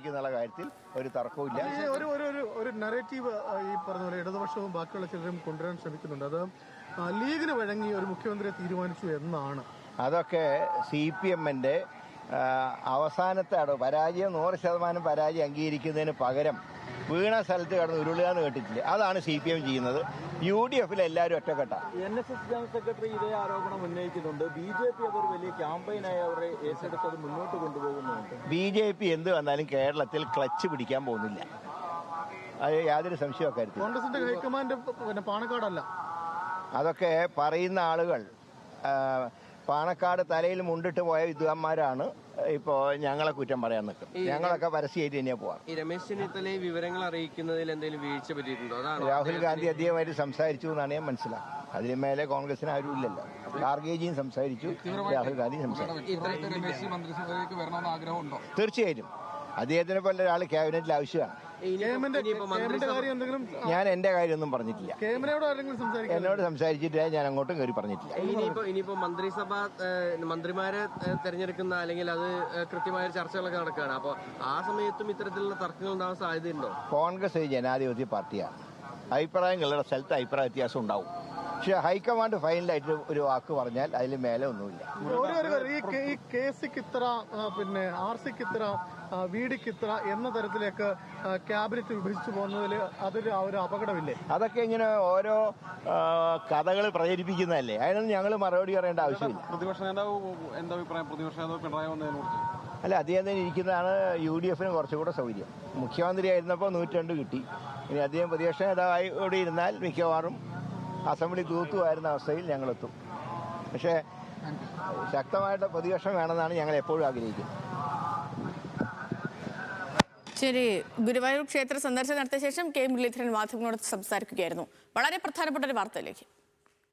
സാധിക്കും എന്നുള്ള കാര്യത്തിൽ ഒരു തർക്കവുമില്ല. ഒരു നറേറ്റീവ് ഈ പറഞ്ഞ പോലെ ഇടതുപക്ഷവും ബാക്കിയുള്ള ചിലരും കൊണ്ടുവരാൻ ശ്രമിക്കുന്നുണ്ട്. അത് ലീഗിന് വഴങ്ങി ഒരു മുഖ്യമന്ത്രിയെ തീരുമാനിച്ചു എന്നാണ്. അതൊക്കെ CPM-ന്റെ അവസാനത്തെ പരാജയം 100% പരാജയം അംഗീകരിക്കുന്നതിന് പകരം വീണ സ്ഥലത്ത് കടന്ന് ഉരുളുകയെന്ന് കേട്ടിട്ടില്ല. അതാണ് CPM ചെയ്യുന്നത്. UDF എല്ലാവരും ഒറ്റക്കെട്ടാണ്. NSS ജനറൽ സെക്രട്ടറി ഇതേ ആരോപണം ഉന്നയിക്കുന്നുണ്ട്. BJP അതൊരു വലിയ ക്യാമ്പയിനായി അവരെ ഏറ്റെടുത്തത് മുന്നോട്ട് കൊണ്ടുപോകുന്നുണ്ട്. BJP എന്ത് വന്നാലും കേരളത്തിൽ ക്ലച്ച് പിടിക്കാൻ പോകുന്നില്ല. അത് യാതൊരു സംശയമൊക്കെ. കോൺഗ്രസിന്റെ ഹൈക്കമാൻഡ് പാണക്കാടല്ല. അതൊക്കെ പറയുന്ന ആളുകൾ പാണക്കാട് തലയിൽ മുണ്ടിട്ട് പോയ വിദ്വാന്മാരാണ് ഇപ്പോൾ ഞങ്ങളെ കുറ്റം പറയാൻ നിൽക്കും. ഞങ്ങളൊക്കെ പരസ്യമായിട്ട് തന്നെയാണ് പോവാം. രമേശ് ചെന്നിത്തലയെ വിവരങ്ങൾ അറിയിക്കുന്നതിൽ എന്തെങ്കിലും വീഴ്ച പറ്റിയിട്ടുണ്ടോ? രാഹുൽ ഗാന്ധി അദ്ദേഹമായിട്ട് സംസാരിച്ചു എന്നാണ് ഞാൻ മനസ്സിലാക്കുന്നത്. അതിന് മേലെ കോൺഗ്രസിന് ആരും ഇല്ലല്ലോ. ഖാർഗെജിയും സംസാരിച്ചു, രാഹുൽ ഗാന്ധി സംസാരിച്ചു. തീർച്ചയായിട്ടും അദ്ദേഹത്തിനെ പോലെ ഒരാൾ ക്യാബിനറ്റിൽ ആവശ്യമാണ്. ഞാൻ എന്റെ കാര്യമൊന്നും പറഞ്ഞിട്ടില്ല. എന്നോട് സംസാരിച്ചിട്ട് ഞാൻ അങ്ങോട്ടും കയറി പറഞ്ഞിട്ടില്ല. ഇനിയിപ്പോ മന്ത്രിമാരെ തെരഞ്ഞെടുക്കുന്ന അല്ലെങ്കിൽ അത് കൃത്യമായ ചർച്ചകളൊക്കെ നടക്കുകയാണ്. അപ്പൊ ആ സമയത്തും ഇത്തരത്തിലുള്ള തർക്കങ്ങൾ ഉണ്ടാവാൻ സാധ്യതയുണ്ടോ? കോൺഗ്രസ് ഒരു ജനാധിപത്യ പാർട്ടിയാണ്. അഭിപ്രായങ്ങളുടെ സ്ഥലത്ത് അഭിപ്രായ വ്യത്യാസം ഉണ്ടാവും. പക്ഷെ ഹൈക്കമാൻഡ് ഫൈനലായിട്ട് ഒരു വാക്ക് പറഞ്ഞാൽ അതിൽ മേലെ ഒന്നുമില്ല. ഈ കേസിക്ക് ഇത്ര, പിന്നെ RCക്ക് ഇത്ര, VDക്ക് ഇത്ര എന്ന തരത്തിലേക്ക് ക്യാബിനറ്റ് വിഭജിച്ചു പോകുന്നതിൽ അതൊരു അപകടമില്ലേ? അതൊക്കെ ഇങ്ങനെ ഓരോ കഥകൾ പ്രചരിപ്പിക്കുന്നതല്ലേ. അതിനൊന്നും ഞങ്ങൾ മറുപടി പറയേണ്ട ആവശ്യമില്ല. പ്രതിപക്ഷ നേതാവ് എന്താ അഭിപ്രായം? പ്രതിപക്ഷ നേതാവ് പിണറായി വന്നതിനെക്കുറിച്ച് അല്ല, അദ്ദേഹം തന്നെ ഇരിക്കുന്നതാണ് UDFന് കുറച്ചുകൂടെ സൗകര്യം. മുഖ്യമന്ത്രി ആയിരുന്നപ്പോൾ 102 കിട്ടി. ഇനി അദ്ദേഹം പ്രതിപക്ഷ നേതാവായി ഇവിടെ ഇരുന്നാൽ മിക്കവാറും അസംബ്ലി തൂത്തുമായിരുന്ന അവസ്ഥയിൽ ഞങ്ങളെത്തും. പക്ഷേ ശക്തമായിട്ട് പ്രതിപക്ഷം വേണമെന്നാണ് ഞങ്ങൾ എപ്പോഴും ആഗ്രഹിക്കുന്നത്. ശരി, ഗുരുവായൂർ ക്ഷേത്ര സന്ദർശനം നടത്തിയ ശേഷം K. മുരളീധരൻ മാധ്യമങ്ങളോട് സംസാരിക്കുകയായിരുന്നു. വളരെ പ്രധാനപ്പെട്ട ഒരു വാർത്തയിലേക്ക്.